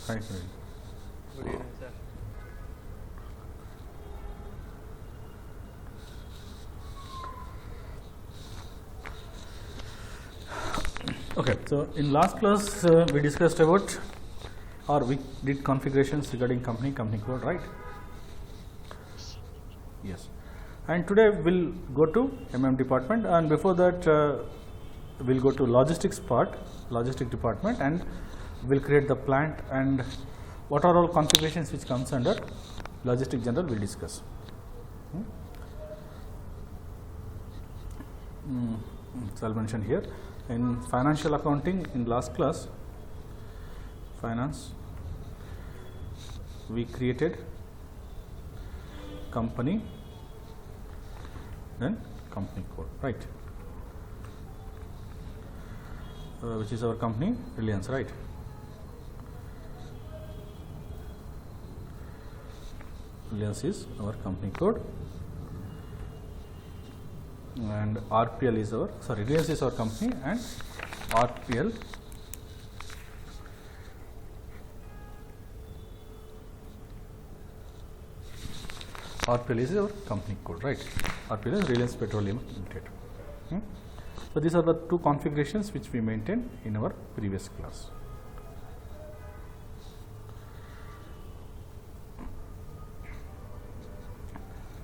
Hi, Praveen. Good evening, sir. Okay, so in last class we discussed about, or we did configurations regarding company code, right? Yes. And today we'll go to department, and before that we'll go to logistics department, and we'll create the plant and what are all configurations which comes under logistic general we'll discuss. So I'll mention here in financial accounting in last class, finance, we created company, then company code, right? Which is our company, Reliance, right? Reliance is our company code, and RPL is our, Reliance is our company, and RPL is our company code, right? RPL is Reliance Petroleum Limited. So these are the two configurations which we maintained in our previous class.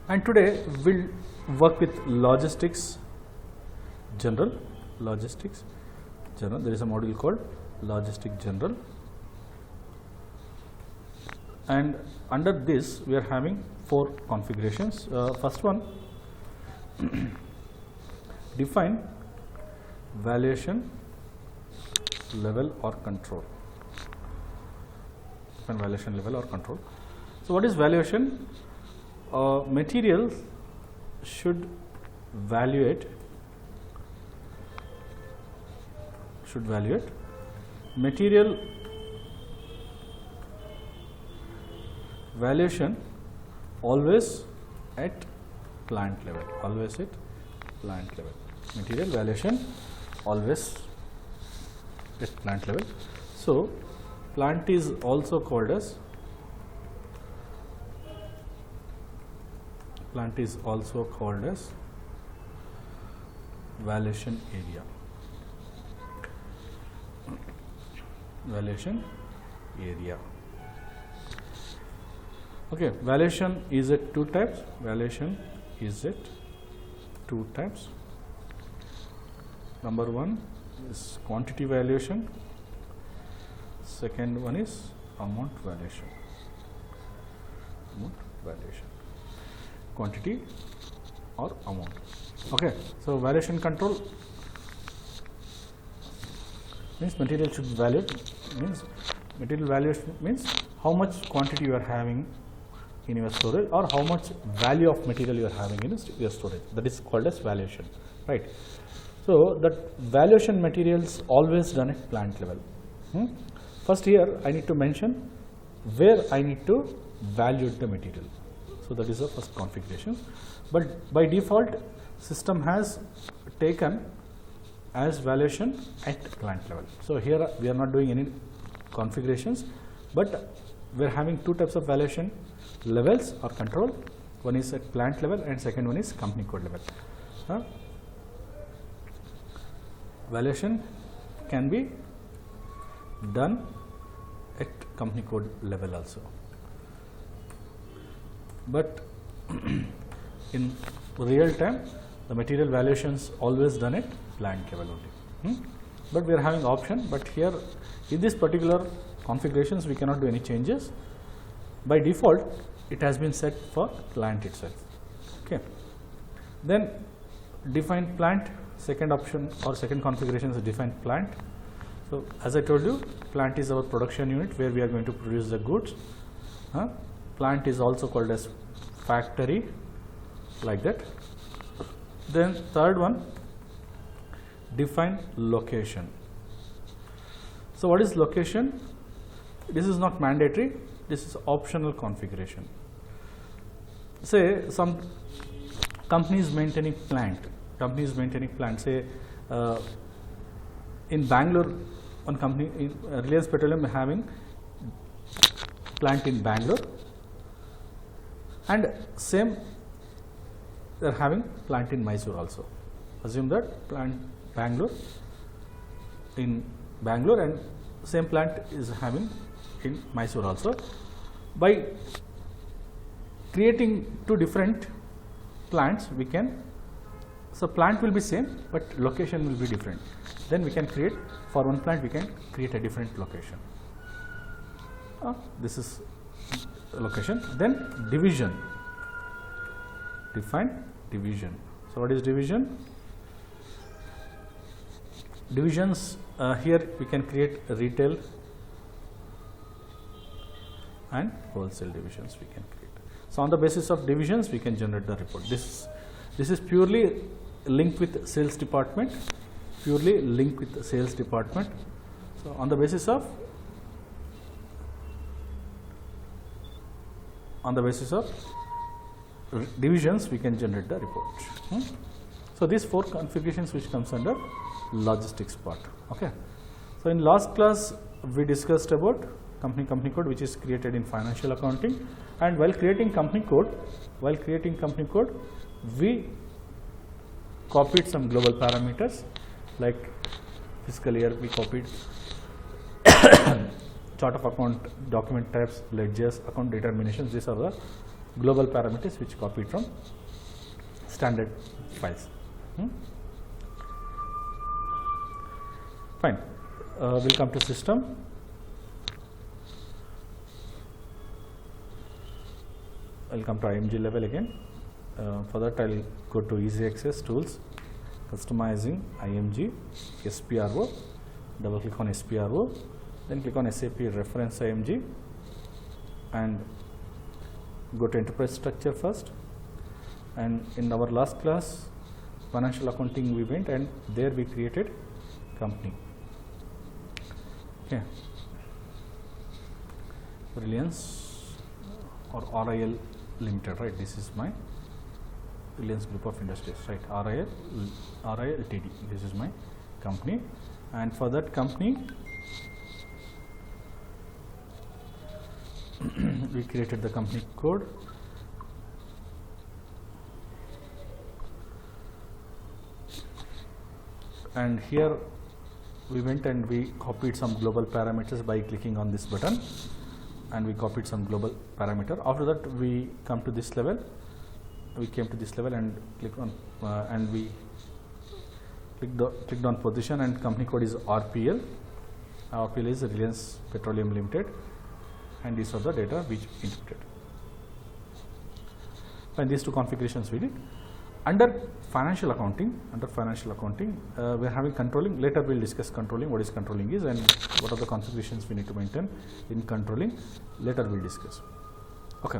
And today we'll work with logistics general. There is a module called logistic general, and under this we are having 4 configurations. First one, define valuation level or control. So what is valuation? Material should valuate material valuation always at plant level, material valuation always at plant level. So plant is also called as valuation area. Okay, valuation is at two types. Number one is quantity valuation. Second one is amount valuation. Quantity or amount. Okay, so valuation control means material should be valued. Material valuation means how much quantity you are having in your storage, or how much value of material you are having in your storage. That is called as valuation, right? So that valuation materials always done at plant level. First here I need to mention where I need to value the material. So that is the first configuration. But by default, system has taken as valuation at plant level. So here we are not doing any configurations, but we are having two types of valuation levels or control. One is at plant level and second one is company code level. Valuation can be done at company code level also, but in real time the material valuations always done at plant level only. But we are having option, but here in this particular configurations we cannot do any changes. By default it has been set for plant itself. Okay, then define plant. Second option or second configuration is define plant. So as I told you, plant is our production unit where we are going to produce the goods. Plant is also called as factory, like that. Then third one, define location. So what is location? This is not mandatory, this is optional configuration. Say some company is maintaining plant, say in Bangalore, one company in Reliance Petroleum having plant in Bangalore, and same they are having plant in Mysore also. Assume that plant Bangalore in Bangalore and same plant is having in Mysore also. By creating two different plants, we can, so plant will be same but location will be different. Then we can create, for one plant we can create a different location. This is location. Then division, define division. So what is division? Divisions, here we can create retail and wholesale divisions we can create. So on the basis of divisions we can generate the report. This is purely linked with sales department, purely linked with the sales department. So on the basis of divisions we can generate the report. So these four configurations which comes under logistics part. Okay. So in last class we discussed about company code, which is created in financial accounting, and while creating company code we copied some global parameters like fiscal year. We copied chart of account, document types, ledgers, account determinations. These are the global parameters which copied from standard files. Fine. We'll come to system. I'll come to IMG level again. For that I'll go to easy access tools, customizing IMG, SPRO, double click on SPRO, then click on SAP reference IMG and go to enterprise structure first. And in our last class financial accounting we went and there we created company. Okay. Reliance or RIL Limited, right? This is my Reliance Group of Industries, right? RIL Ltd. This is my company, and for that company we created the company code. And here we went and we copied some global parameters by clicking on this button, and we copied some global parameter. After that we come to this level, we came to this level and click on and we clicked on position, and company code is RPL. RPL is Reliance Petroleum Limited, and these are the data which inputted. And these two configurations we did. Under financial accounting, we are having controlling. Later we will discuss controlling, what is controlling is, and what are the configurations we need to maintain in controlling. Later we will discuss. Okay.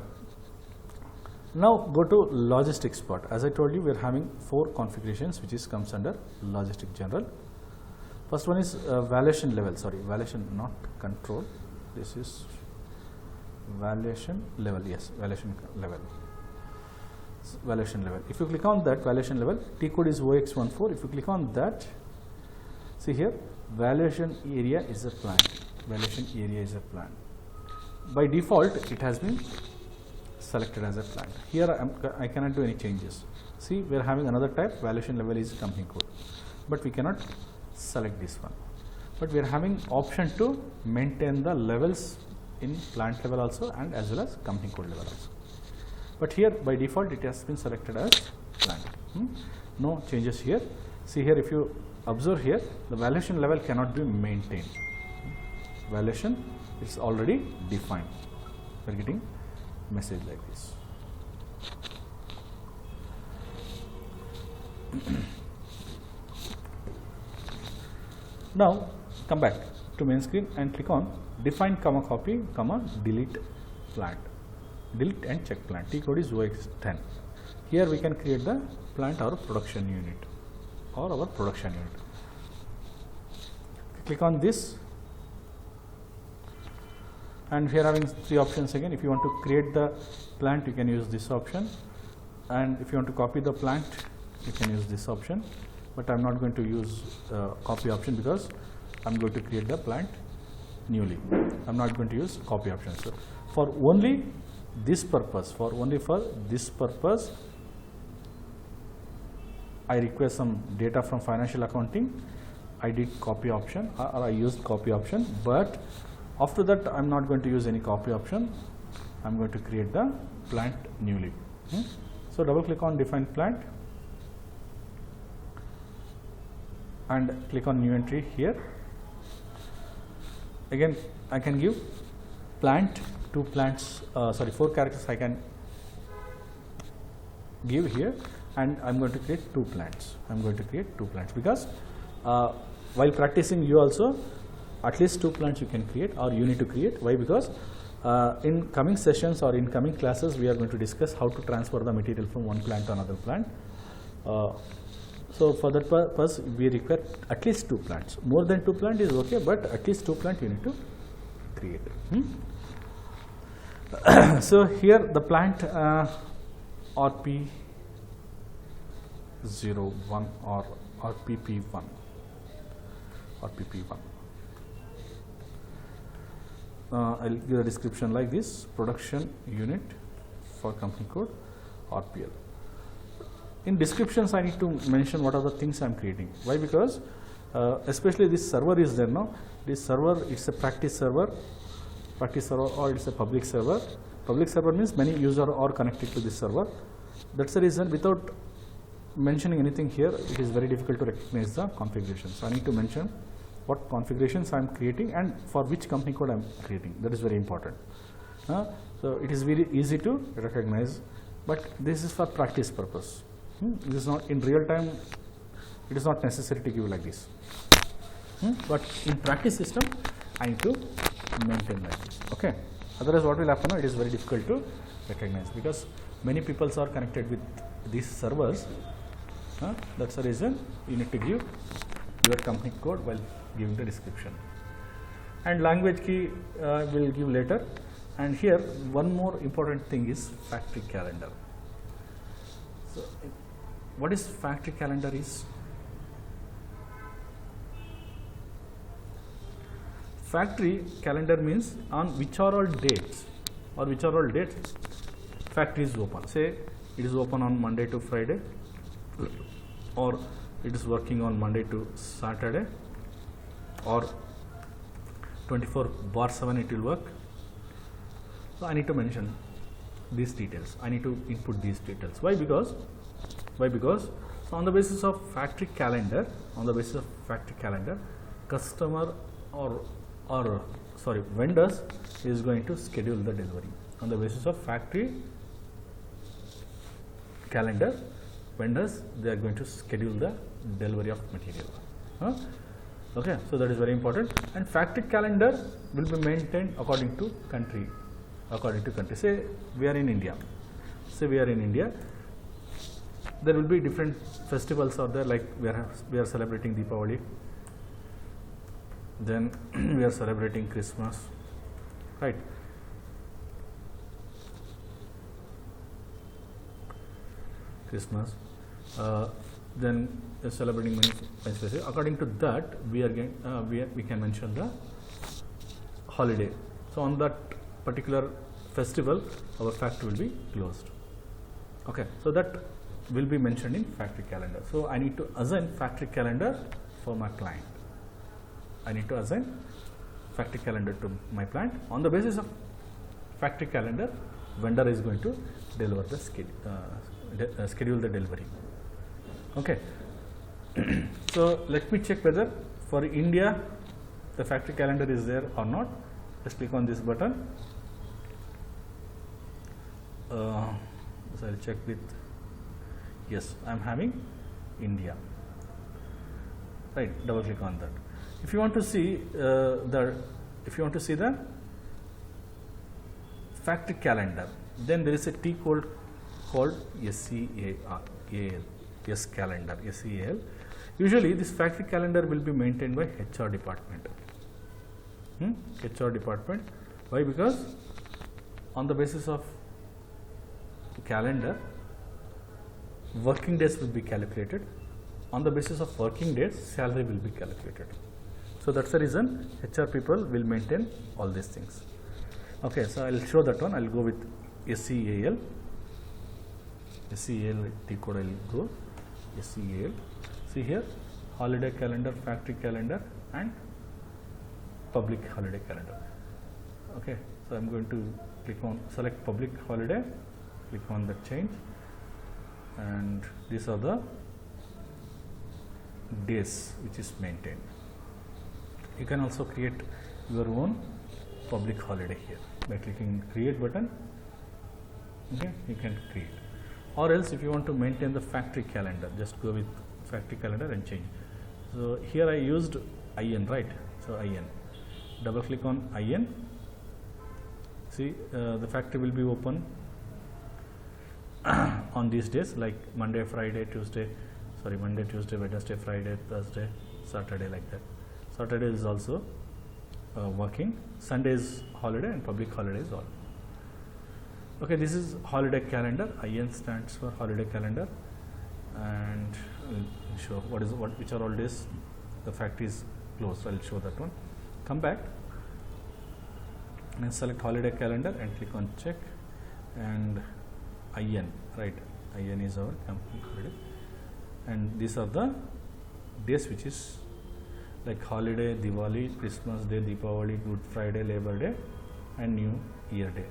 Now go to logistics part. As I told you, we are having four configurations which is comes under logistic general. First one is valuation level. Sorry, valuation, not control. This is valuation level. Yes, valuation level. Valuation level. If you click on that valuation level, T code is OX14. If you click on that, see here, valuation area is a plant. Valuation area is a plant. By default, it has been selected as a plant. Here I cannot do any changes. See, we are having another type. Valuation level is company code, but we cannot select this one. But we are having option to maintain the levels in plant level also, and as well as company code level also. But here by default it has been selected as plant. No changes here. See here, if you observe here, the valuation level cannot be maintained. Valuation is already defined. We are getting message like this. Now come back to main screen and click on define, copy, delete plant. Delete and check plant. T code is OX10. Here we can create the plant or production unit or our production unit. Click on this, and here having three options again. If you want to create the plant, you can use this option, and if you want to copy the plant, you can use this option. But I am not going to use copy option because I am going to create the plant newly. I am not going to use copy option. So For only this purpose, I request some data from financial accounting. I did copy option or I used copy option, but after that I am not going to use any copy option. I am going to create the plant newly. So double click on define plant and click on new entry here. Again I can give plant, 2 plants, 4 characters I can give here, and I am going to create 2 plants. Because while practicing you also at least 2 plants you can create, or you need to create. Why? Because in coming sessions or in coming classes we are going to discuss how to transfer the material from one plant to another plant. So for that purpose we require at least 2 plants. More than 2 plants is okay, but at least 2 plants you need to create. So here the plant RP01 or RPP1 or PP1. I'll give a description like this: production unit for company code RPL. In descriptions I need to mention what are the things I am creating. Why? Because especially this server is there now. This server, it's a practice server or it's a public server. Public server means many users are connected to this server. That's the reason without mentioning anything here it is very difficult to recognize the configuration. So I need to mention what configurations I am creating and for which company code I am creating. That is very important. So it is very easy to recognize, but this is for practice purpose. It is not in real time. It is not necessary to give like this. But in practice system, I need to maintain like this. Okay. Otherwise, what will happen? It is very difficult to recognize because many people are connected with these servers. That's the reason you need to give your company code while giving the description. And language key will give later. And here one more important thing is factory calendar. So what is factory calendar is? Factory calendar means on which are all dates factory is open. Say it is open on Monday to Friday, or it is working on Monday to Saturday, or 24/7 it will work. So I need to mention these details. I need to input these details. Why? Because so on the basis of factory calendar, customer or vendors is going to schedule the delivery. On the basis of factory calendar, vendors, they are going to schedule the delivery of material. Okay, so that is very important. And factory calendar will be maintained according to country. Say we are in India. There will be different festivals out there, like we are celebrating Deepavali. Then we are celebrating Christmas, right? Then we are celebrating many festivals. According to that, we can mention the holiday. So on that particular festival, our factory will be closed. Okay, so that will be mentioned in factory calendar. So I need to assign factory calendar for my client. I need to assign factory calendar to my plant. On the basis of factory calendar, vendor is going to deliver the schedule the delivery. Okay. So let me check whether for India the factory calendar is there or not. Just click on this button. So I'll check with yes. I am having India. Right. Double click on that. If you want to see the factory calendar, then there is a T code called SCAL. Usually this factory calendar will be maintained by HR department. HR department. Why? Because on the basis of calendar, working days will be calculated. On the basis of working days, salary will be calculated. So that's the reason HR people will maintain all these things. Okay, so I'll show that one. I'll go with SEAL. SEAL decode. I'll go SEAL. See here, holiday calendar, factory calendar, and public holiday calendar. Okay, so I'm going to click on select public holiday, click on the change, and these are the days which is maintained. You can also create your own public holiday here by clicking create button. Okay, you can create, or else if you want to maintain the factory calendar, just go with factory calendar and change. So here I used IN, right? So IN, double click on IN. See, the factory will be open on these days like Monday, Friday, Tuesday, Monday, Tuesday, Wednesday, Friday, Thursday, Saturday, like that. Saturday is also working, Sunday is holiday, and public holiday is all. Okay, this is holiday calendar. IN stands for holiday calendar, and I'll show which are all days the factory is closed. I'll show that one. Come back and select holiday calendar and click on check, and IN, right? IN is our company holiday, and these are the days which is like holiday, Diwali, Christmas Day, Deepavali, Good Friday, Labor Day, and New Year Day.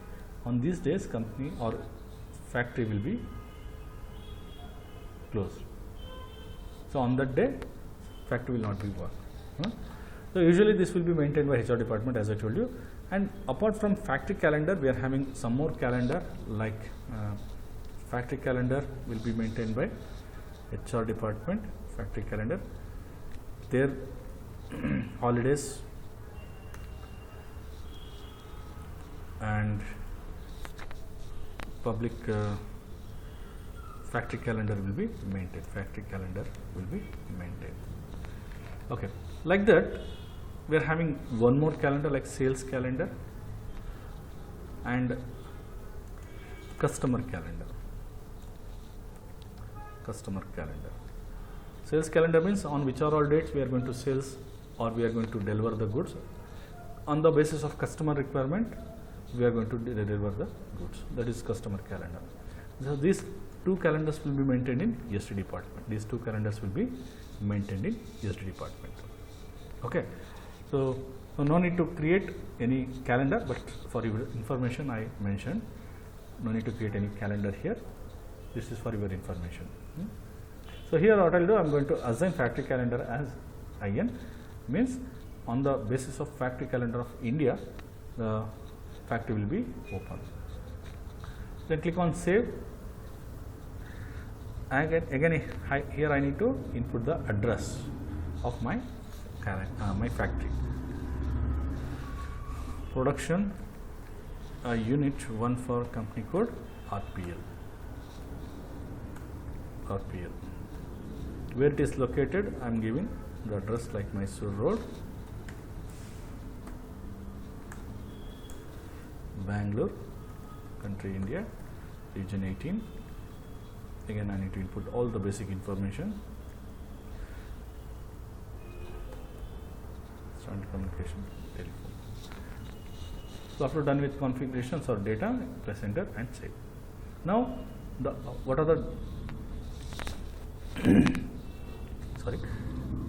On these days, company or factory will be closed. So on that day, factory will not be work. So usually this will be maintained by HR department, as I told you. And apart from factory calendar, we are having some more calendar, like factory calendar will be maintained by HR department. Factory calendar, their holidays and public factory calendar will be maintained. Factory calendar will be maintained. Okay, like that, we are having one more calendar like sales calendar and customer calendar. Customer calendar. Sales calendar means on which are all dates we are going to sales or we are going to deliver the goods. On the basis of customer requirement, we are going to deliver the goods. That is customer calendar. So these two calendars will be maintained in ESD department. These two calendars will be maintained in ESD department. Okay. So no need to create any calendar, but for your information I mentioned, no need to create any calendar here. This is for your information. So here what I will do, I am going to assign factory calendar as IN, means on the basis of factory calendar of India, the factory will be open. Then click on save. Again here I need to input the address of my my factory. Production unit 1 for company code RPL. Where it is located, I am giving the address like Mysore Road, Bangalore, country India, region 18. Again I need to input all the basic information. Standard communication, telephone. So after done with configurations or data, press enter and save. Now what are the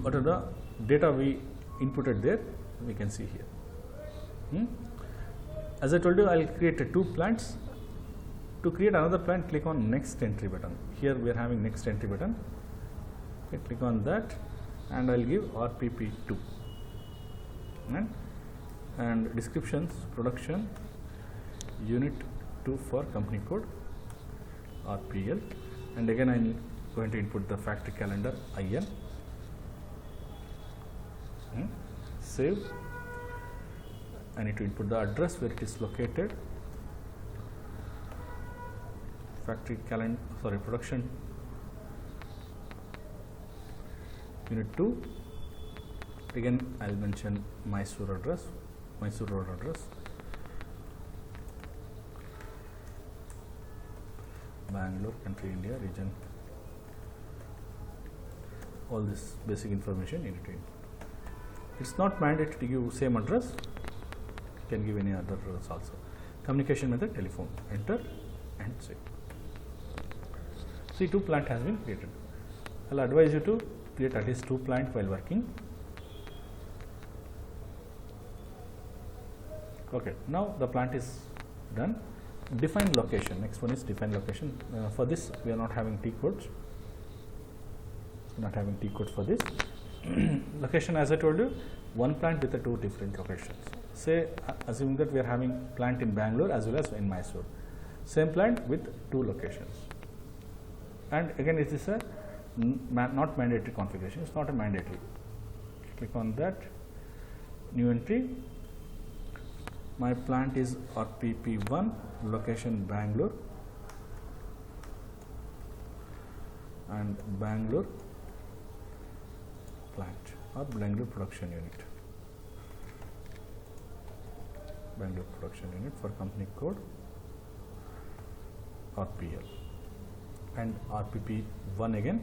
what are the data we inputted there, we can see here. As I told you, I will create 2 plants. To create another plant, click on next entry button. Here we are having next entry button. Okay, click on that and I will give RPP2 and descriptions, production unit 2 for company code RPL, and again I am going to input the factory calendar IN. Save. I need to input the address where it is located. Factory calendar, production unit 2. Again I will mention Mysore address, Mysore Road address, Bangalore, country India, region. All this basic information you need to input. It's not mandatory to give same address. You can give any other address also. Communication method telephone. Enter and save. See, 2 plant has been created. I will advise you to create at least 2 plant while working. Okay, now the plant is done. Define location. Next one is define location. For this, we are not having T codes. Not having T codes for this. Location, as I told you, 1 plant with 2 different locations. Say, assuming that we are having plant in Bangalore as well as in Mysore. Same plant with 2 locations. And again, it is a not mandatory configuration. It's not a mandatory. Click on that. New entry. My plant is RPP1, location Bangalore, and Bangalore plant or Bangalore production unit. Bangalore production unit for company code RPL, and RPP1 again,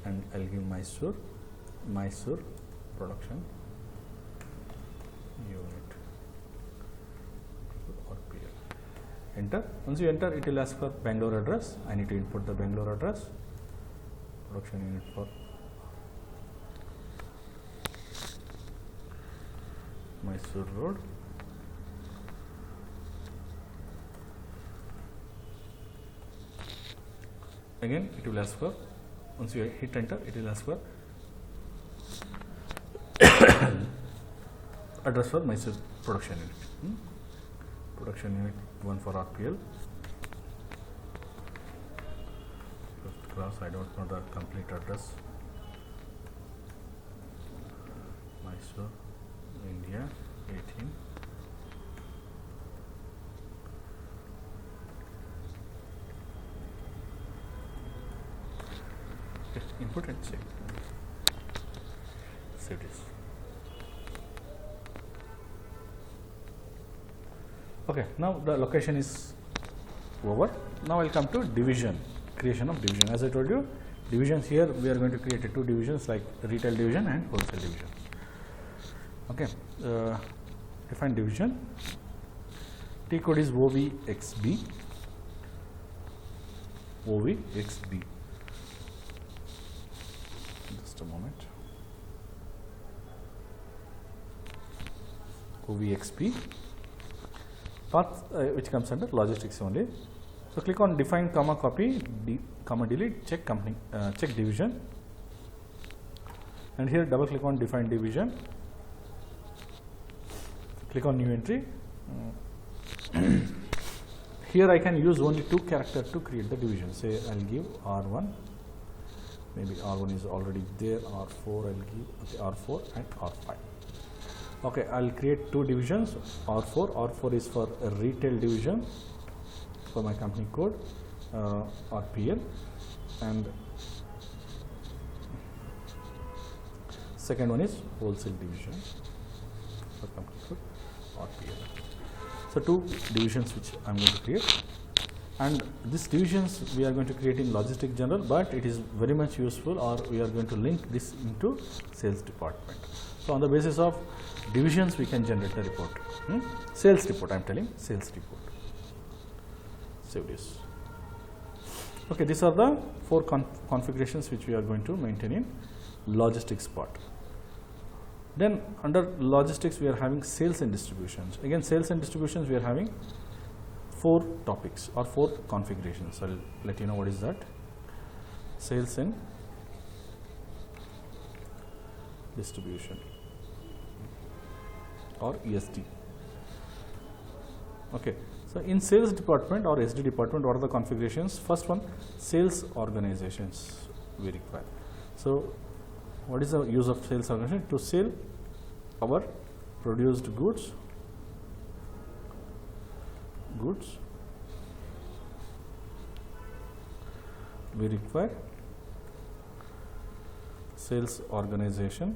and I'll give Mysore production unit. Enter. Once you enter, it will ask for Bangalore address. I need to input the Bangalore address. Production unit for Mysore Road. Again, it will ask for, once you hit enter, it will ask for address for Mysore production unit. Production unit 1 for RPL. First class, I don't know the complete address. Mysore, India, 18. Okay, input and save. Save this. Okay, now the location is over. Now I will come to division, creation of division. As I told you, divisions here we are going to create 2 divisions like retail division and wholesale division. Okay, define division. T code is OVXB. OVXB. Just a moment. OVXB. Path which comes under logistics only. So click on define, comma copy, comma delete, check company, check division, and here double click on define division. Click on new entry. Here I can use only 2 characters to create the division. Say I'll give R1. Maybe R1 is already there. R4 I'll give R4 and R5. Okay, I'll create 2 divisions, R4. R4 is for a retail division for my company code, RPL, and second one is wholesale division for company code, RPL. So 2 divisions which I'm going to create, and these divisions we are going to create in logistic general, but it is very much useful, or we are going to link this into sales department. So on the basis of divisions we can generate the report. Sales report, I am telling, sales report. Save this. Okay, these are the 4 configurations which we are going to maintain in logistics part. Then under logistics we are having sales and distributions. Again, sales and distributions we are having 4 topics or 4 configurations. I will let you know what is that. Sales and distribution, or ESD. Okay, so in sales department or SD department, what are the configurations? First one, sales organizations we require. So what is the use of sales organization? To sell our produced goods we require sales organization.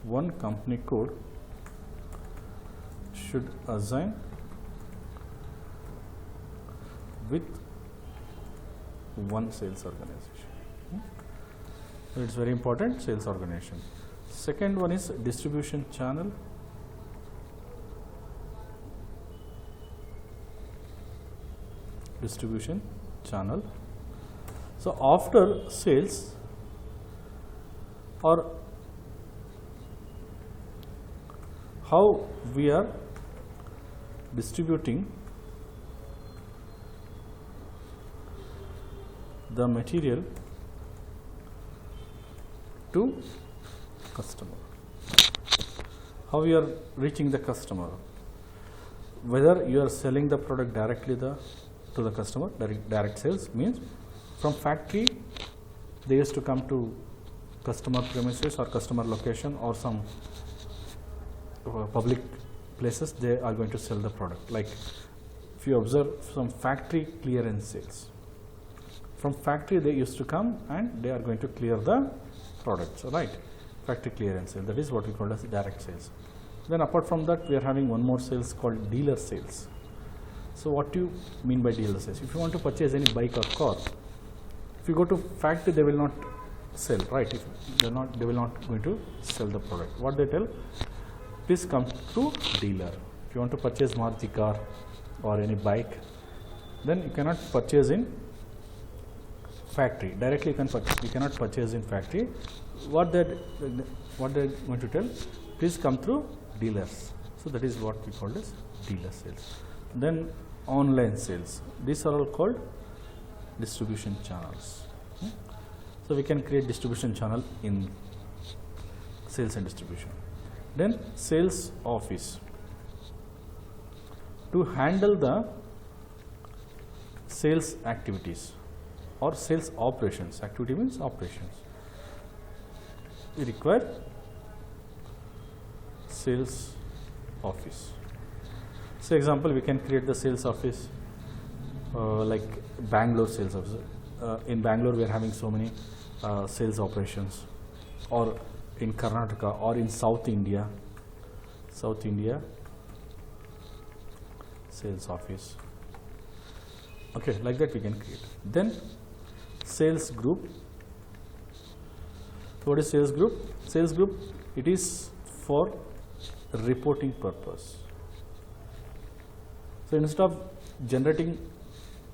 One company code should assign with one sales organization. So it's very important, sales organization. Second one is distribution channel. distribution channel. So after sales, or how we are distributing the material to customer, how we are reaching the customer, whether you are selling the product directly to the customer. Direct sales means from factory they used to come to customer premises or customer location or some public places, they are going to sell the product. Like if you observe some factory clearance sales, from factory they used to come and they are going to clear the products, right? Factory clearance sale, that is what we call as direct sales. Then apart from that, we are having one more sales called dealer sales. So what do you mean by dealer sales? If you want to purchase any bike or car, if you go to factory, they will not sell, right? If they will not going to sell the product. What they tell, please come to dealer. If you want to purchase Maruti car or any bike, then you cannot purchase in factory. Directly you cannot purchase in factory. What they're going to tell, please come through dealers. So that is what we call as dealer sales. Then online sales. These are all called distribution channels. So we can create distribution channel in sales and distribution. Then sales office. To handle the sales activities or sales operations, activity means operations, we require sales office. So example, we can create the sales office like Bangalore sales office. In Bangalore we are having so many sales operations, or in Karnataka or in South India sales office. Okay, like that we can create. Then sales group. What is sales group? Sales group, it is for reporting purpose. So instead of generating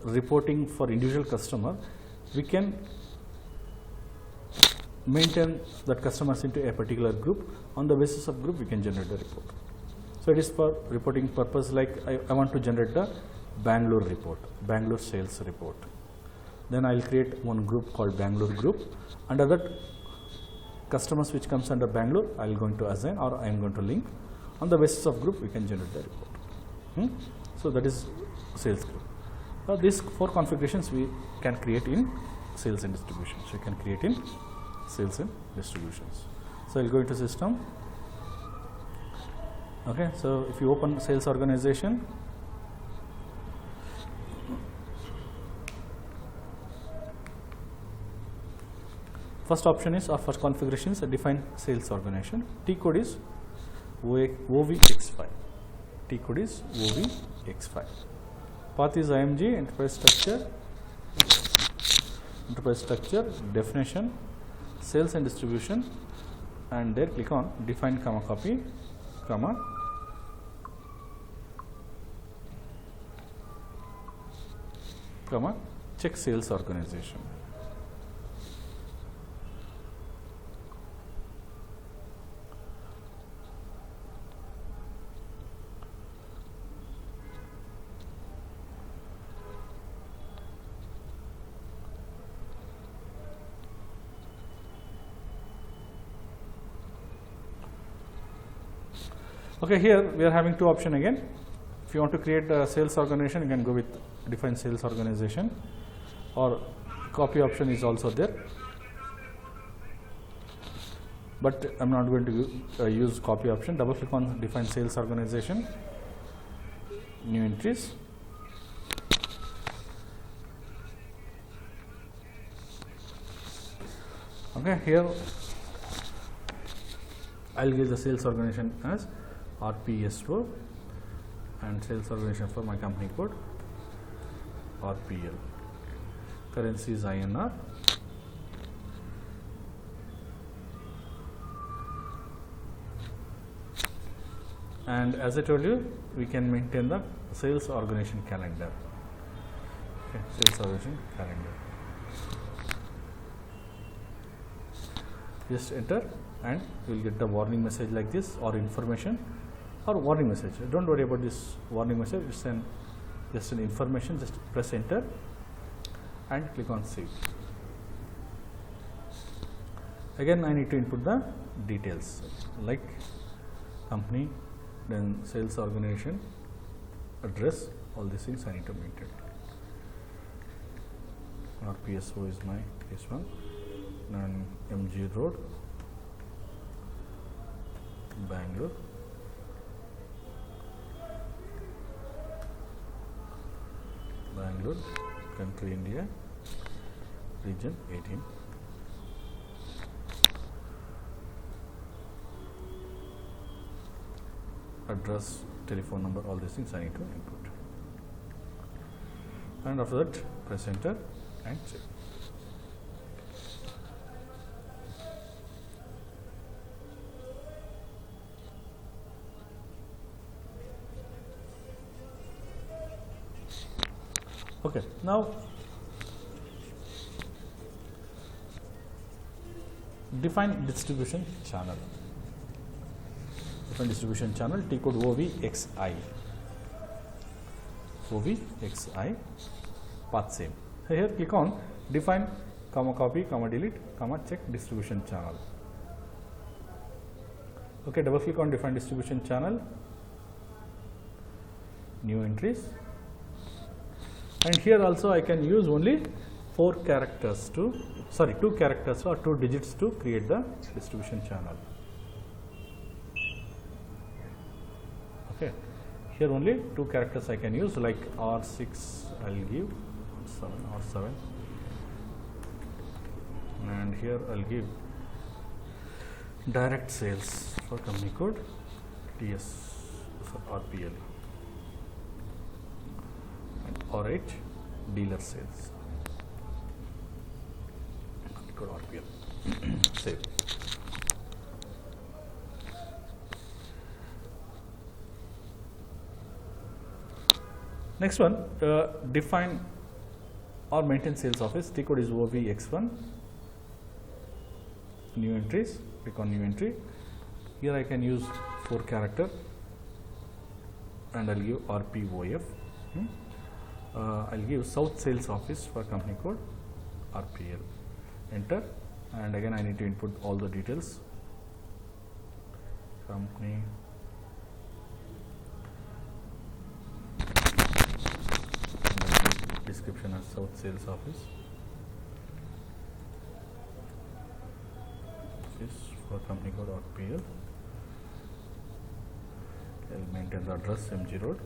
reporting for individual customer, we can maintain that customers into a particular group. On the basis of group, we can generate the report. So it is for reporting purpose. Like I want to generate the Bangalore report, Bangalore sales report. Then I will create one group called Bangalore group. Under that, customers which comes under Bangalore, I am going to assign, or I am going to link. On the basis of group, we can generate the report. So that is sales group. These 4 configurations we can create in sales and distribution. So you can create in sales and distributions. So I will go into system. Okay, so if you open sales organization, first option is, or first configuration is define sales organization. T code is OVX5. T code is OVX5. Path is IMG, enterprise structure, definition, sales and distribution, and there click on define comma copy comma check sales organization. Okay, here we are having 2 options again. If you want to create a sales organization, you can go with define sales organization, or copy option is also there. But I am not going to use copy option. Double click on define sales organization, new entries. Okay, here I will give the sales organization as RPSO and sales organization for my company code RPL. Currency is INR. And as I told you, we can maintain the sales organization calendar. Okay, sales organization calendar. Just enter and you will get the warning message like this, or information, or warning message. Don't worry about this warning message, it's just an information. Just press enter and click on save. Again I need to input the details like company, then sales organization, address, all these things I need to maintain. RPSO is my case one, and MG Road, Bangalore, country India, region 18. Address, telephone number, all these things I need to input. And after that, press enter and save. Okay, now define distribution channel. Define distribution channel, T code OVXI. OVXI, path same. So here click on define, comma copy, comma delete, comma check distribution channel. Okay, double click on define distribution channel, new entries, and here also I can use only 2 characters or 2 digits to create the distribution channel. Okay, here only 2 characters I can use, like R6 I'll give 7 or 7, and here I'll give direct sales for company code TS for RPL, and RH dealer sales company code RPL. Save. Next one, define or maintain sales office. T code is OVX1. New entries, click on new entry. Here I can use 4 character and I'll give RPOF. I'll give South Sales Office for company code RPL. Enter, and again I need to input all the details. Company, description as South Sales Office. This is for company code RPL. I'll maintain the address MG Road,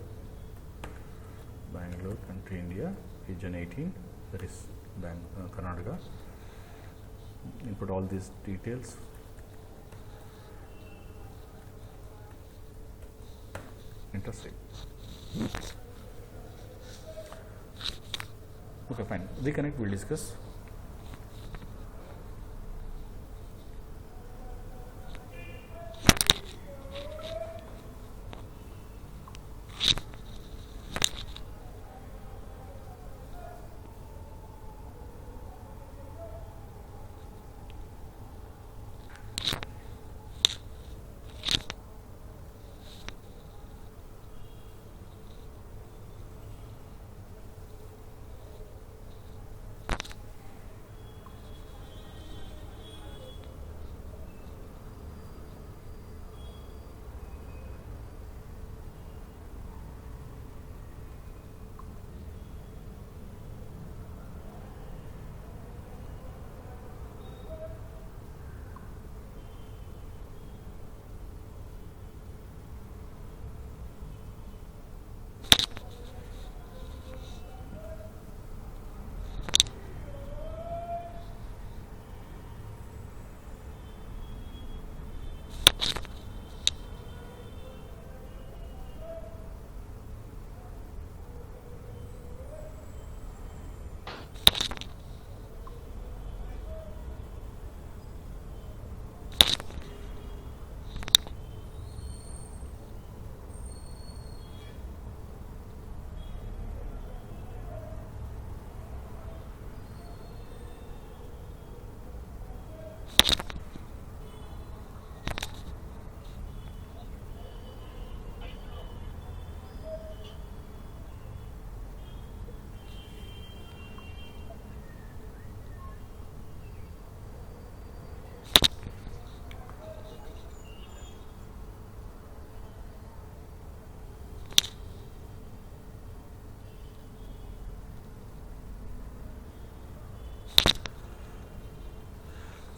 Bangalore, country India, region 18, that is Karnataka. Input all these details. Enter save. Okay, fine. Reconnect, we'll discuss.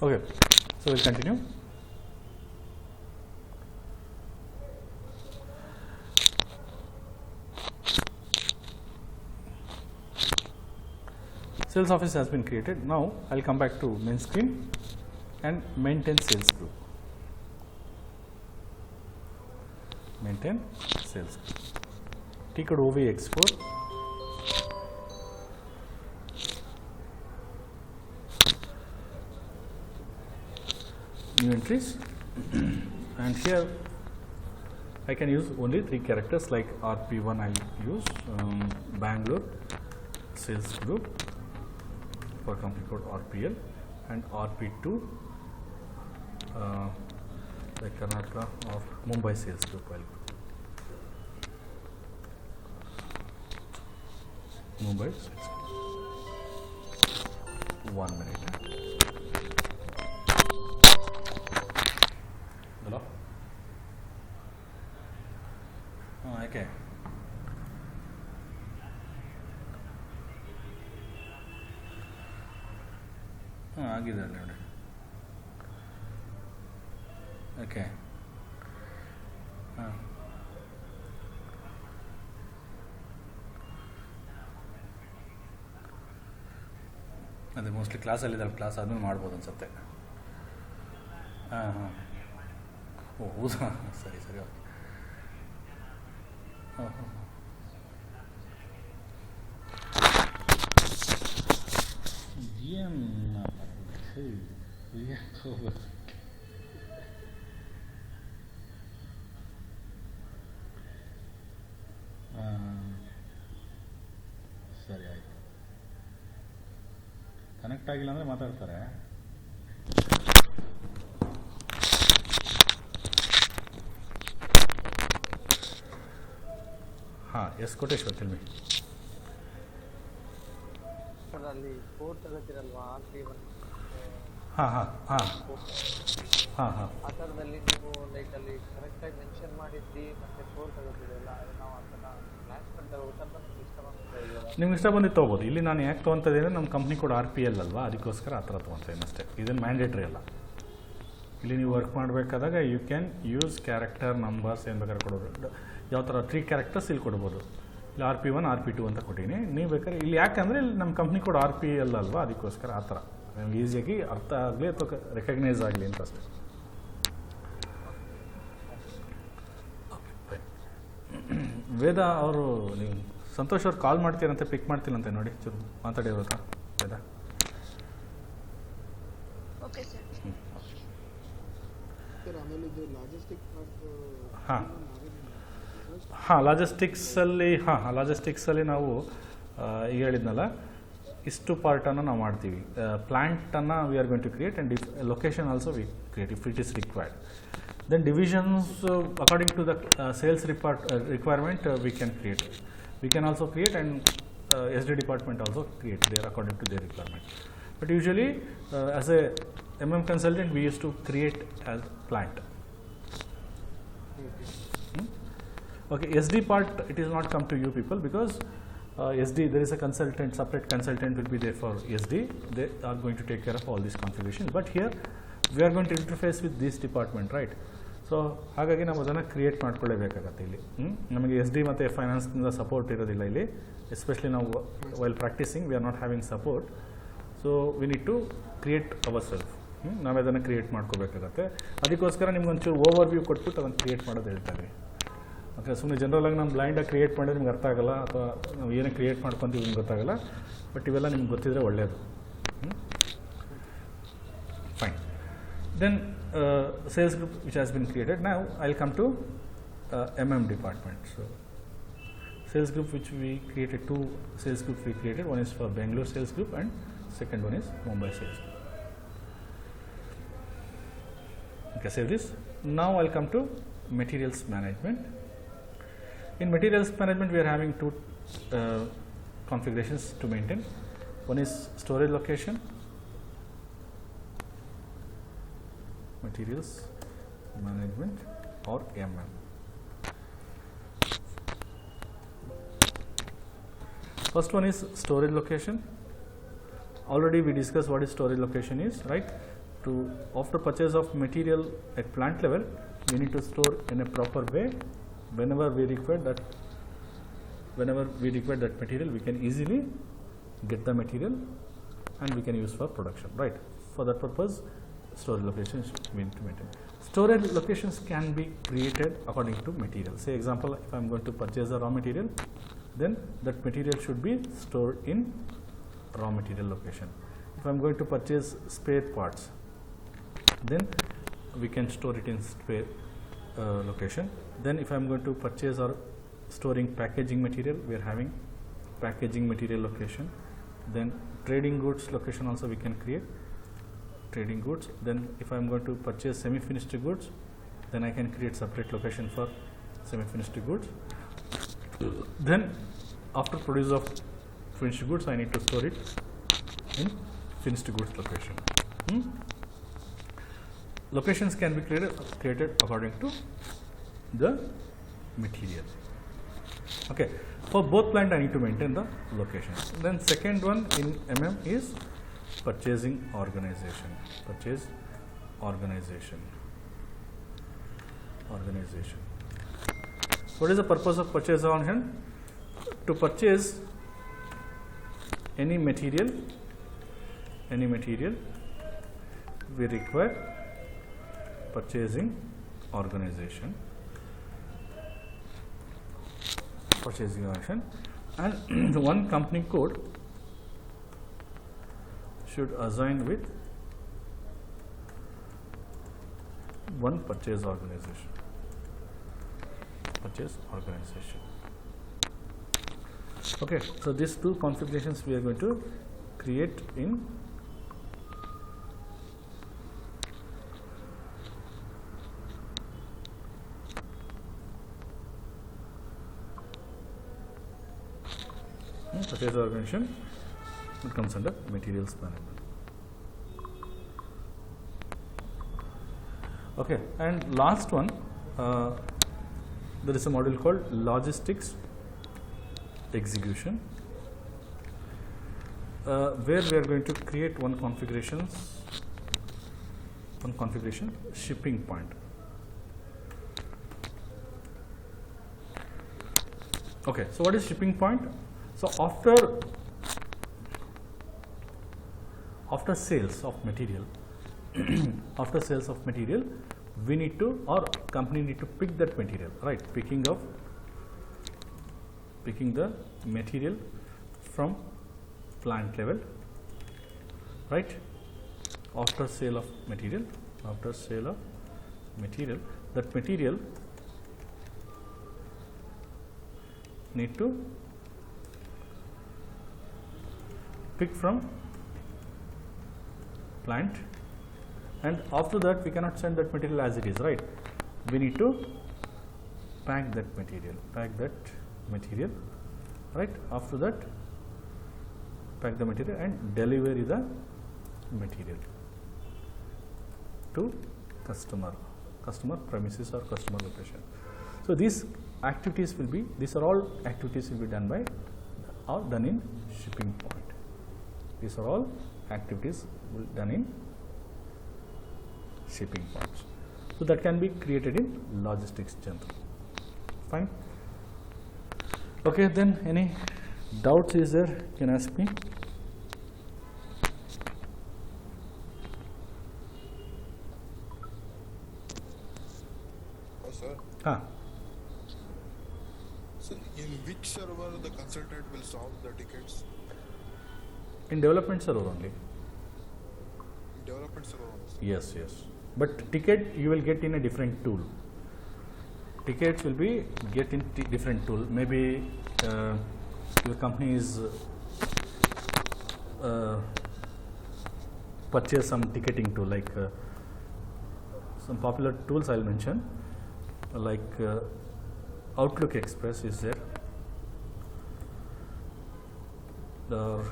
Okay, so we'll continue. Sales office has been created. Now I'll come back to main screen and maintain sales group. Maintain sales group. Ticket OVX4. New entries, and here I can use only 3 characters like RP1 I'll use, Bangalore sales group for company code RPL, and RP2 like Karnataka of Mumbai sales group. Mumbai sales group. 1 minute. Hello? Okay. ಆಗಿದೆ ನೋಡಿ. Okay. ಹಾಂ. ಅದೇ mostly ಕ್ಲಾಸಲ್ಲಿದ್ದಾವೆ, class ಆದ್ಮೇಲೆ ಮಾಡ್ಬೋದು ಅನ್ಸುತ್ತೆ. ಹಾಂ ಹಾಂ. ಓ ಹೌದಾ, ಸರಿ ಸರಿ, ಓಕೆ. ಹಾಂ ಹಾಂ. ಏನು ಸರಿ ಆಯಿತು. ಕನೆಕ್ಟ್ ಆಗಿಲ್ಲ ಅಂದರೆ ಮಾತಾಡ್ತಾರೆ. ಹಾಂ, ಎಸ್ ಕೋಟೇಶ್ವರ್ ತಿಳ್ಮಿ. ಅಲ್ಲಿ ಕೋಡ್ ತಗೋತಿರಲ್ವಾ, ಹಾಂ ಹಾಂ ಹಾಂ ಹಾಂ ಹಾಂ ಆ ಥರದಲ್ಲಿ ನೀವು ಲೈಕ್ ಅಲ್ಲಿ ಕರೆಕ್ಟಾಗಿ ಮೆನ್ಷನ್ ಮಾಡಿದ್ದಿ ಮತ್ತು ಕೋಡ್ ತಗೋತಿರಲ್ಲ, ನಾವು ಅದನ್ನು ಕ್ಲಾಸ್ ಮಾಡಿ ತಗೋತಾರೆ. ನಮ್ಗೆ ಇಷ್ಟ ಬಂದಿದೆ, ನಿಮ್ಗೆ ಇಷ್ಟ ಬಂದಿದ್ದು ತೊಗೋಬೋದು. ಇಲ್ಲಿ ನಾನು ಯಾಕೆ ತೊಗೊತಿದ್ದೀನಿ ಅಂದರೆ ನಮ್ಮ ಕಂಪ್ನಿ ಕೂಡ RPL ಅಲ್ವಾ, ಅದಕ್ಕೋಸ್ಕರ ಆ ಥರ ತೊಗೊತೀನಿ ಅಷ್ಟೇ. ಇದನ್ನು ಮ್ಯಾಂಡೇಟ್ರಿ ಅಲ್ಲ. ಇಲ್ಲಿ ನೀವು ವರ್ಕ್ ಮಾಡಬೇಕಾದಾಗ you can use character numbers ಏನು ಬೇಕಾದ್ರೆ ಕೊಡೋದು. ಯಾವ ಥರ 3 ಕ್ಯಾರೆಕ್ಟರ್ಸ್ ಇಲ್ಲಿ ಕೊಡ್ಬೋದು. ಇಲ್ಲಿ RP1 RP2 ಅಂತ ಕೊಟ್ಟಿನಿ. ನೀವು ಬೇಕಾದ್ರೆ ಇಲ್ಲಿ ಯಾಕಂದರೆ ಇಲ್ಲಿ ನಮ್ಮ ಕಂಪ್ನಿ ಕೂಡ RPL ಅಲ್ವಾ, ಅದಕ್ಕೋಸ್ಕರ ಆ ಥರ ನಮ್ಗೆ ಈಸಿಯಾಗಿ ಅರ್ಥ ಆಗಲಿ ಅಥವಾ ರೆಕಗ್ನೈಸ್ ಆಗಲಿ ಅಂತ ಅಷ್ಟೇ. ವೇದ ಅವರು, ನೀವು ಸಂತೋಷ್ ಅವ್ರು ಕಾಲ್ ಮಾಡ್ತೀರಂತೆ, ಪಿಕ್ ಮಾಡ್ತೀರಂತೆ, ನೋಡಿ ಚೂರು ಮಾತಾಡಿರೋದ ವೇದ. Okay sir. ಹಾಂ ಹಾಂ, ಲಾಜಿಸ್ಟಿಕ್ಸಲ್ಲಿ ನಾವು ಈಗ ಹೇಳಿದ್ನಲ್ಲ, ಇಷ್ಟು ಪಾರ್ಟನ್ನು ನಾವು ಮಾಡ್ತೀವಿ. ಪ್ಲ್ಯಾಂಟನ್ನು we are going to create and location also we create if it is required. Then divisions according to the sales requirement we can create. We can also create, and SD department also create there according to their requirement. But usually as a consultant we used to create as plant. Okay, SD part it is not come to you people, because SD there is a consultant, separate consultant will be there for SD. They are going to take care of all these configurations. But here we are going to interface with this department, right? So ಹಾಗಾಗಿ ನಾವು ಅದನ್ನು create ಮಾಡ್ಕೊಳ್ಳೇಬೇಕಾಗತ್ತೆ. ಇಲ್ಲಿ ನಮಗೆ SD ಮತ್ತು ಫೈನಾನ್ಸ್ನಿಂದ support ಇರೋದಿಲ್ಲ ಇಲ್ಲಿ, especially ನಾವು while practising we are not having support. So we need to create our self. ನಾವೇ ಅದನ್ನು ಕ್ರಿಯೇಟ್ ಮಾಡ್ಕೋಬೇಕಾಗತ್ತೆ. ಅದಕ್ಕೋಸ್ಕರ ನಿಮ್ಗೊಂಚೂರು ಓವರ್ ವ್ಯೂ ಕೊಟ್ಬಿಟ್ಟು ಅದನ್ನು ಕ್ರಿಯೇಟ್ ಮಾಡೋದು ಹೇಳ್ತಾರೆ. ಓಕೆ, ಸುಮ್ಮನೆ ಜನರಲಾಗಿ ನಮ್ಮ ಬ್ಲೈಂಡಾಗಿ ಕ್ರಿಯೇಟ್ ಮಾಡಿದ್ರೆ ನಿಮ್ಗೆ ಅರ್ಥ ಆಗಲ್ಲ, ಅಥವಾ ನಾವು ಏನೇ ಕ್ರಿಯೇಟ್ ಮಾಡ್ಕೊತೀವಿ ನಿಮ್ಗೆ ಗೊತ್ತಾಗಲ್ಲ. ಬಟ್ ಇವೆಲ್ಲ ನಿಮ್ಗೆ ಗೊತ್ತಿದ್ರೆ ಒಳ್ಳೆಯದು. Fine. Then sales group which has been created. Now I'll come to department. So sales group which we created, 2 sales groups we created. One is for Bangalore sales group and second one is Mumbai sales group. Okay, save this. Now I'll come to materials management. In materials management we are having 2 configurations to maintain. One is storage location, materials management, or First one is storage location. Already we discussed what is storage location is, right? after purchase of material at plant level, we need to store in a proper way. Whenever we require that material, we can easily get the material and we can use for production, right? For that purpose, storage locations we need to maintain. Storage locations can be created according to material. Say example, if I am going to purchase a raw material, then that material should be stored in raw material location. If I am going to purchase spare parts, then we can store it in spare location. Then if I am going to purchase or storing packaging material, we are having packaging material location. Then trading goods location also we can create trading goods. Then if I am going to purchase semi-finished goods, then I can create separate location for semi-finished goods. Then after produce of finished goods, I need to store it in finished goods location. Locations can be created according to the material. Okay, for both plant I need to maintain the location. Then second one in is purchasing organization. Purchase organization. What is the purpose of purchase organization? To purchase any material, we require purchasing organization. And one company code should assign with one purchase organization. Okay, so these two configurations we are going to create in purchase organization. It comes under materials management. Okay, and last one, there is a module called logistics execution, where we are going to create one configuration shipping point. Okay, so what is shipping point? So after sales of material, we need to, or company need to pick that material, right? Picking the material from plant level, right? After sale of material, that material need to pick from plant, and after that we cannot send that material as it is, right? We need to pack that material, right? After that, pack the material and deliver the material to customer premises or customer location. So these activities will be, these are all activities will be done by or done in shipping point. These are all activities will done in shipping points. So that can be created in logistics general. Fine. Okay, then any doubts is there? You can ask me. Oh, sir. So in which server the consultant will solve the tickets? In development server only. Development server only. Yes. But ticket you will get in a different tool. Tickets will be get in different tool. Maybe your company is purchase some ticketing tool, like some popular tools I'll mention, like Outlook Express is there, the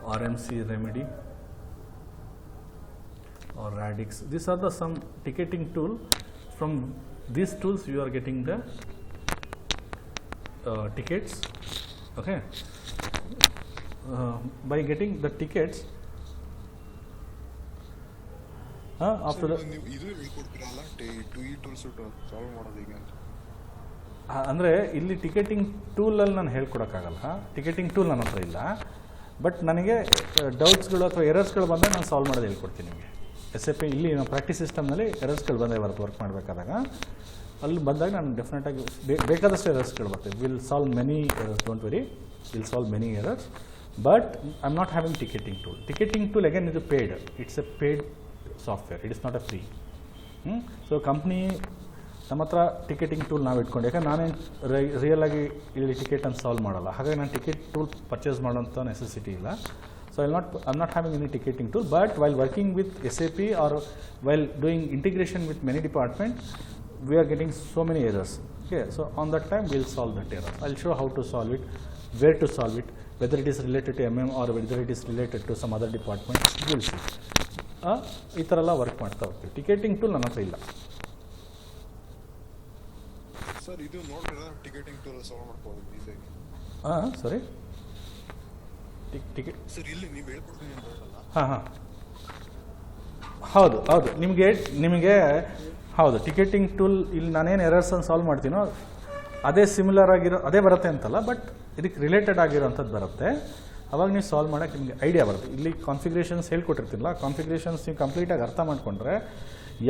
RMC Remedy or Radix. These are the some ticketing tool. From these tools you are getting the tickets. Okay, by getting the tickets, after ನೀವು ಇದು ಹೇಳ್ಕೊಡ್ತೀರಲ್ಲ to ಈ tools solve ಮಾಡೋದು ಹೇಗೆ ಅಂತ. ಅಂದರೆ ಇಲ್ಲಿ ticketing ಟೂಲಲ್ಲಿ ನಾನು ಹೇಳ್ಕೊಡೋಕ್ಕಾಗಲ್ಲ, ticketing tool ನನ್ನ ಹತ್ರ ಇಲ್ಲ. ಬಟ್ ನನಗೆ ಡೌಟ್ಸ್ಗಳು ಅಥವಾ ಎರರ್ಸ್ಗಳು ಬಂದಾಗ ನಾನು ಸಾಲ್ವ್ ಮಾಡೋದು ಹೇಳ್ಕೊಡ್ತೀನಿ ನಿಮಗೆ. SAP ಇಲ್ಲಿ ನಾವು ಪ್ರಾಕ್ಟೀಸ್ ಸಿಸ್ಟಮ್ನಲ್ಲಿ ಎರರ್ಸ್ಗಳು ಬಂದಾಗ ವರ್ಕ್ ಮಾಡಬೇಕಾದಾಗ ಅಲ್ಲಿ ಬಂದಾಗ ನಾನು ಡೆಫಿನೆಟಾಗಿ ಬೇಕಾದಷ್ಟು ಎರರ್ಸ್ಗಳು ಬರ್ತವೆ. Will solve many errors, don't worry, will solve many errors. But I am not having ticketing tool. Ticketing tool again ಇದು paid, it's a paid software, it is not a free. So company ನಮ್ಮ ಹತ್ರ ticketing tool ನಾವು ಇಟ್ಕೊಂಡು, ಯಾಕಂದ್ರೆ ನಾನೇನು ರಿಯಲಾಗಿ ಇಲ್ಲಿ ಟಿಕೆಟನ್ನು solve ಮಾಡಲ್ಲ, ಹಾಗಾಗಿ ನಾನು ಟಿಕೆಟ್ ಟೂಲ್ ಪರ್ಚೇಸ್ ಮಾಡೋಂಥ ನೆಸೆಸಿಟಿ ಇಲ್ಲ. So I am not having any ticketing tool. But while working with SAP or while doing integration with many department, we are getting so many errors. Okay, so on that time we'll solve that error. I'll show how to solve it, where to solve it, whether it is related to or whether it is related to some other department, we'll see. ಈ ಥರ ಎಲ್ಲ work ಮಾಡ್ತಾ ಹೋಗ್ತೀವಿ. Ticketing tool ನನ್ನ ಹತ್ರ ಇಲ್ಲ. Sir ಇದು ನೋಡಿದ್ರೆ ಟಿಕೆಟಿಂಗ್ ಟೂಲ್ ಸಾಲ್ವ್ ಮಾಡ್ಬೋದು ಈಸಿಯಾಗಿ. ಸರಿ, ಟಿಕೆಟ್ ಸರ್ ಇಲ್ಲಿ ನೀವು ಹೇಳ್ಕೊಡ್ತೀನಿ ಅಂತಲ್ಲ. ಹೌದು ನಿಮಗೆ ಹೌದು, ಟಿಕೆಟಿಂಗ್ ಟೂಲ್ ಇಲ್ಲಿ ನಾನೇನು ಎರರ್ಸನ್ನು ಸಾಲ್ವ್ ಮಾಡ್ತೀನೋ ಅದೇ ಸಿಮಿಲರ್ ಆಗಿರೋ ಅದೇ ಬರುತ್ತೆ ಅಂತಲ್ಲ, ಬಟ್ ಇದಕ್ಕೆ ರಿಲೇಟೆಡ್ ಆಗಿರೋಂಥದ್ದು ಬರುತ್ತೆ. ಅವಾಗ ನೀವು ಸಾಲ್ವ್ ಮಾಡೋಕ್ಕೆ ನಿಮಗೆ ಐಡಿಯಾ ಬರುತ್ತೆ. ಇಲ್ಲಿ ಕಾನ್ಫಿಗ್ರೇಷನ್ಸ್ ಹೇಳ್ಕೊಟ್ಟಿರ್ತಿಲ್ಲ, ಕಾನ್ಫಿಗ್ರೇಷನ್ಸ್ ನೀವು ಕಂಪ್ಲೀಟಾಗಿ ಅರ್ಥ ಮಾಡಿಕೊಂಡ್ರೆ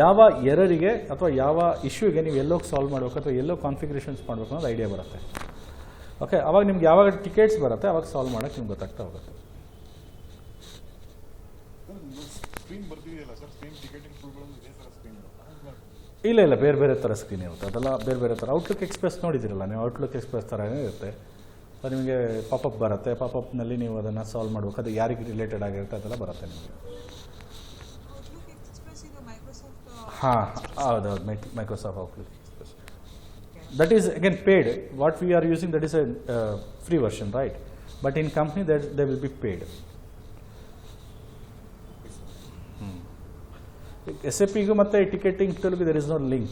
ಯಾವ ಎರರಿಗೆ ಅಥವಾ ಯಾವ ಇಶ್ಯೂಗೆ ನೀವು ಎಲ್ಲೋಗಿ ಸಾಲ್ವ್ ಮಾಡಬೇಕು ಅಥವಾ ಎಲ್ಲೋ ಕಾನ್ಫಿಗ್ರೇಷನ್ಸ್ ಮಾಡಬೇಕು ಅನ್ನೋದು ಐಡಿಯಾ ಬರುತ್ತೆ. ಓಕೆ, ಅವಾಗ ನಿಮ್ಗೆ ಯಾವಾಗ ಟಿಕೆಟ್ಸ್ ಬರುತ್ತೆ ಅವಾಗ ಸಾಲ್ವ್ ಮಾಡೋಕ್ಕೆ ನಿಮ್ಗೆ ಗೊತ್ತಾಗ್ತಾ ಹೋಗುತ್ತೆ. ಸ್ಕ್ರೀನ್ ಬರ್ತಿದೆಯಲ್ಲ ಸರ್, ಸ್ಕ್ರೀನ್ ಟಿಕೆಟಿಂಗ್ ಟೂಲ್ಗಳು ಇದೇ ಥರ ಸ್ಕ್ರೀನ್ ಇಲ್ಲ, ಬೇರೆ ಥರ ಸ್ಕ್ರೀನ್ ಇರುತ್ತೆ. ಅದೆಲ್ಲ ಬೇರೆ ಥರ. ಔಟ್ಲುಕ್ ಎಕ್ಸ್ಪ್ರೆಸ್ ನೋಡಿದ್ದೀರಲ್ಲ ನೀವು, ಔಟ್ಲುಕ್ ಎಕ್ಸ್ಪ್ರೆಸ್ ಥರನೇ ಇರುತ್ತೆ. ಅದು ನಿಮಗೆ ಪಾಪಪ್ ಬರುತ್ತೆ, ಪಾಪಪ್ನಲ್ಲಿ ನೀವು ಅದನ್ನು ಸಾಲ್ವ್ ಮಾಡಬೇಕು, ಅದು ಯಾರಿಗೆ ರಿಲೇಟೆಡ್ ಆಗಿರುತ್ತೆ ಅದೆಲ್ಲ ಬರುತ್ತೆ ನಿಮಗೆ. ಹೌದು, Microsoft Outlook Express. That is again paid. What we are using that is a free version, right? But in company they will be paid. SAPಗೂ ಮತ್ತು ಟಿಕೆಟಿಂಗ್ ಟೂಲ್ಗೆ there is no link.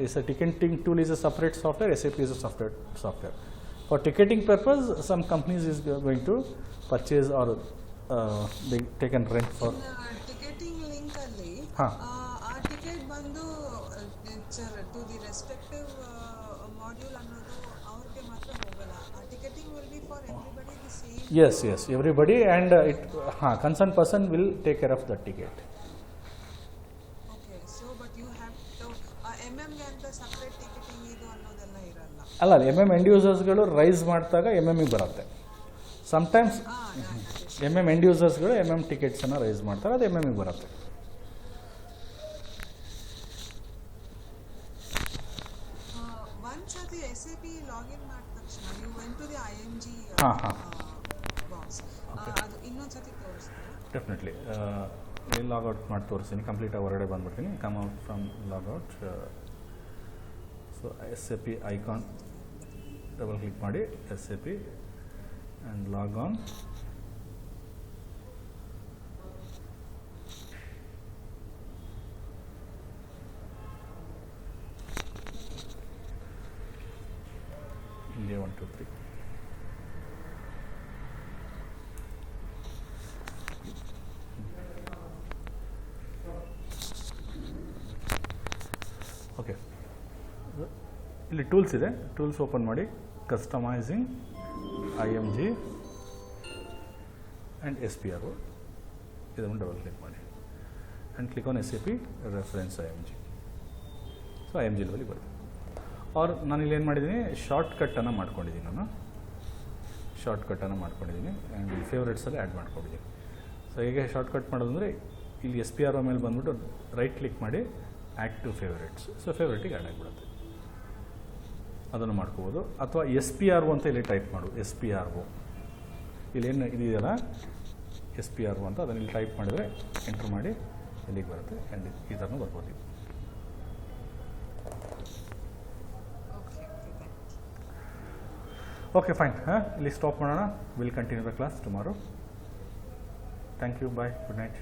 Is a ticketing tool is a separate software, SAP is a separate software. For ticketing purpose, some companies is going to purchase or they take and rent for. Ticketing link ಅಲ್ಲಿ ಆ ticket ಬಂದು to the respective module ಅನ್ನೋದು ಅವ್ರಿಗೆ ಮಾತ್ರ ಹೋಗಲ್ಲ. ಆ ticketing will be for everybody the same. Yes, everybody, and concerned person will take care of the ticket. ಅಲ್ಲ, end ಯೂಸರ್ಸ್ಗಳು rice ಮಾಡಿದಾಗ ಎಂಡಿಗೆ ಬರುತ್ತೆ. ಸಮ್ಟೈಮ್ಸ್ ಎಂಡ್ ಯೂಸರ್ಸ್ಗಳು ಟಿಕೆಟ್ಸನ್ನು ರೈಸ್ ಮಾಡ್ತಾರೆ, ಅದು ಎಂಡಿಗೆ ಬರುತ್ತೆ. ಒಂದ್ಸತಿ SAP ಲಾಗಿನ್ ಮಾಡಿದ ತಕ್ಷಣ ನೀವು went to the IMG box, ಅದು ಇನ್ನೊಂದ್ಸತಿ ತೋರಿಸ್ತಾರೆ. ಡೆಫಿನೆಟ್ಲಿ ಲಾಗೌಟ್ ಮಾಡಿ ತೋರಿಸ್ತೀನಿ. ಕಂಪ್ಲೀಟಾಗಿ ಹೊರಗಡೆ ಬಂದ್ಬಿಡ್ತೀನಿ. Come out from logout. So SAP icon double click ಮಾಡಿ, SAP and log on. India 1 2 3. Okay, ಇಲ್ಲಿ ಟೂಲ್ಸ್ ಇದೆ. ಟೂಲ್ಸ್ ಓಪನ್ ಮಾಡಿ, ಕಸ್ಟಮೈಸಿಂಗ್ IMG ಆ್ಯಂಡ್ SPRO ಇದನ್ನು ಡಬಲ್ ಕ್ಲಿಕ್ ಮಾಡಿ and click on SAP reference IMG. So IMG ಲೆವೆಲಿಗೆ ಬರುತ್ತೆ. R ನಾನು ಇಲ್ಲಿ ಏನು ಮಾಡಿದ್ದೀನಿ, ಶಾರ್ಟ್ಕಟ್ಟನ್ನು ಮಾಡ್ಕೊಂಡಿದ್ದೀನಿ. ಆ್ಯಂಡ್ ಇಲ್ಲಿ ಫೇವ್ರೇಟ್ಸಲ್ಲಿ ಆ್ಯಡ್ ಮಾಡ್ಕೊಂಡಿದ್ದೀನಿ. ಸೊ ಹೇಗೆ ಶಾರ್ಟ್ಕಟ್ ಮಾಡೋದಂದರೆ ಇಲ್ಲಿ SPRO ಮೇಲೆ ಬಂದುಬಿಟ್ಟು ರೈಟ್ ಕ್ಲಿಕ್ ಮಾಡಿ ಆ್ಯಡ್ ಟು ಫೇವ್ರೇಟ್ಸ್. ಸೊ ಫೇವ್ರೇಟಿಗೆ ಆ್ಯಡ್ ಆಗಿಬಿಡುತ್ತೆ. ಅದನ್ನು ಮಾಡ್ಕೋಬೋದು. ಅಥವಾ SPRO ಅಂತ ಇಲ್ಲಿ ಟೈಪ್ ಮಾಡು. SPRO ಇಲ್ಲೇನು ಇದೆಯಲ್ಲ SPRO ಅಂತ, ಅದನ್ನು ಇಲ್ಲಿ ಟೈಪ್ ಮಾಡಿದರೆ ಎಂಟ್ರ್ ಮಾಡಿ ಇಲ್ಲಿಗೆ ಬರುತ್ತೆ. ಆ್ಯಂಡ್ ಈ ಥರನೂ ಬರ್ಬೋದು. Okay, fine. ಇಲ್ಲಿ ಸ್ಟಾಪ್ ಮಾಡೋಣ. Will continue the class tomorrow. Thank you, bye, good night.